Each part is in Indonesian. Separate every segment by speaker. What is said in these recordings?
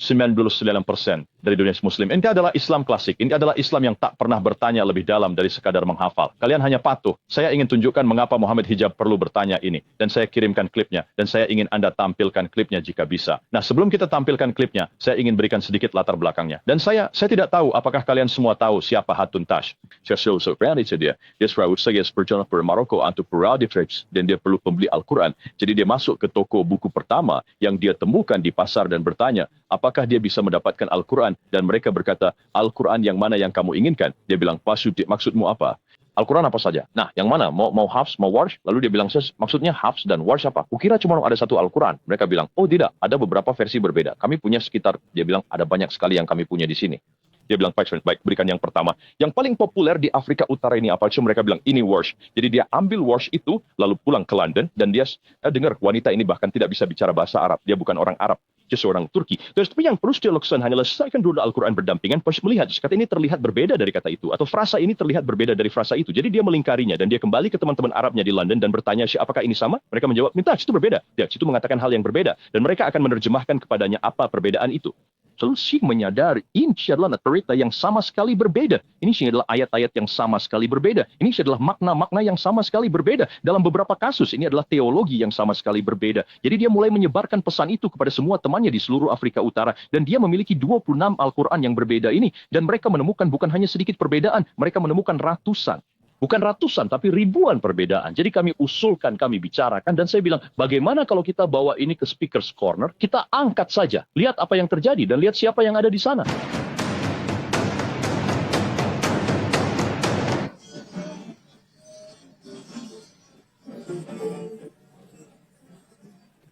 Speaker 1: 99% dari dunia muslim. Ini adalah Islam klasik. Ini adalah Islam yang tak pernah bertanya lebih dalam dari sekadar menghafal. Kalian hanya patuh. Saya ingin tunjukkan mengapa Muhammad Hijab perlu bertanya ini. Dan saya kirimkan klipnya. Dan saya ingin Anda tampilkan klipnya jika bisa. Nah, sebelum kita tampilkan klipnya, saya ingin berikan sedikit latar belakangnya. Dan saya tidak tahu apakah kalian semua tahu siapa Hatun Tash. Saya berani dia. Dia selalu saya berjalan ke Maroko untuk periode trips. Dan dia perlu pembeli Al-Quran. Jadi dia masuk ke toko buku pertama yang dia temukan di pasar dan bertanya, apakah dia bisa mendapatkan Al-Quran? Dan mereka berkata, Al-Quran yang mana yang kamu inginkan? Dia bilang, maksudmu apa? Al-Quran apa saja? Nah, yang mana? Mau Hafs, mau Warsh? Lalu dia bilang, maksudnya Hafs dan Warsh apa? Kukira cuma ada satu Al-Quran. Mereka bilang, oh tidak, ada beberapa versi berbeda. Kami punya sekitar, dia bilang, ada banyak sekali yang kami punya di sini. Dia bilang, baik, berikan yang pertama. Yang paling populer di Afrika Utara ini apa? Cuma mereka bilang, ini Warsh. Jadi dia ambil Warsh itu, lalu pulang ke London, dan dia dengar wanita ini bahkan tidak bisa bicara bahasa Arab. Dia bukan orang Arab. Dia seorang Turki. Tapi yang perlu dia lakukan hanyalah selesaikan dulu Al-Quran berdampingan, pas melihat, kata ini terlihat berbeda dari kata itu, atau frasa ini terlihat berbeda dari frasa itu. Jadi dia melingkarinya, dan dia kembali ke teman-teman Arabnya di London, dan bertanya, apakah ini sama? Mereka menjawab, minta, itu berbeda. Dia itu mengatakan hal yang berbeda, dan mereka akan menerjemahkan kepadanya apa perbedaan itu. Lalu si menyadari ini adalah cerita yang sama sekali berbeda. Ini adalah ayat-ayat yang sama sekali berbeda. Ini adalah makna-makna yang sama sekali berbeda. Dalam beberapa kasus ini adalah teologi yang sama sekali berbeda. Jadi dia mulai menyebarkan pesan itu kepada semua temannya di seluruh Afrika Utara. Dan dia memiliki 26 Al-Quran yang berbeda ini. Dan mereka menemukan bukan hanya sedikit perbedaan. Mereka menemukan ratusan. Bukan ratusan, tapi ribuan perbedaan. Jadi kami usulkan, kami bicarakan, dan saya bilang, bagaimana kalau kita bawa ini ke Speaker's Corner, kita angkat saja. Lihat apa yang terjadi, dan lihat siapa yang ada di sana.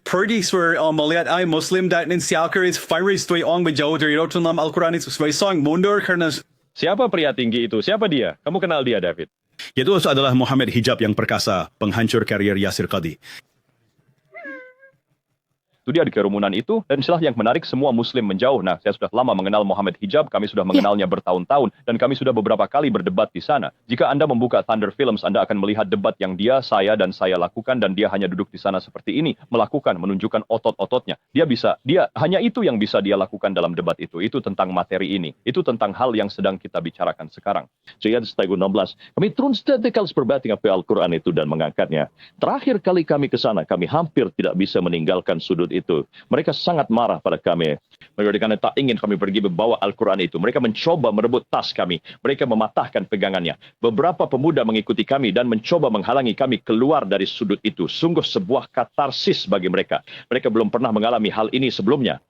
Speaker 2: Purdy swear maliat ay Muslim dat nin siakar is fiery stay on with jauh dari rotun lam Al-Quran is song mundur karena
Speaker 1: Siapa pria tinggi itu? Siapa dia? Kamu kenal dia, David?
Speaker 2: itu adalah Muhammad Hijab yang perkasa, penghancur karier Yasir Qadhi.
Speaker 1: Itu dia di kerumunan itu, dan istilah yang menarik semua muslim menjauh. Nah, saya sudah lama mengenal Muhammad Hijab, kami sudah mengenalnya bertahun-tahun, dan kami sudah beberapa kali berdebat di sana. Jika Anda membuka Thunder Films, Anda akan melihat debat yang saya lakukan, dan dia hanya duduk di sana seperti ini, menunjukkan otot-ototnya. Hanya itu yang bisa dia lakukan dalam debat itu. Itu tentang materi ini. Itu tentang hal yang sedang kita bicarakan sekarang. Jadi, tahun 16, kami turun setetikal seperti Al-Quran itu dan mengangkatnya. Terakhir kali kami ke sana, kami hampir tidak bisa meninggalkan sudut itu. Mereka sangat marah pada kami. Mereka tak ingin kami pergi membawa Al-Quran itu. Mereka mencoba merebut tas kami. Mereka mematahkan pegangannya. Beberapa pemuda mengikuti kami dan mencoba menghalangi kami keluar dari sudut itu. Sungguh sebuah katarsis bagi mereka. Mereka belum pernah mengalami hal ini sebelumnya.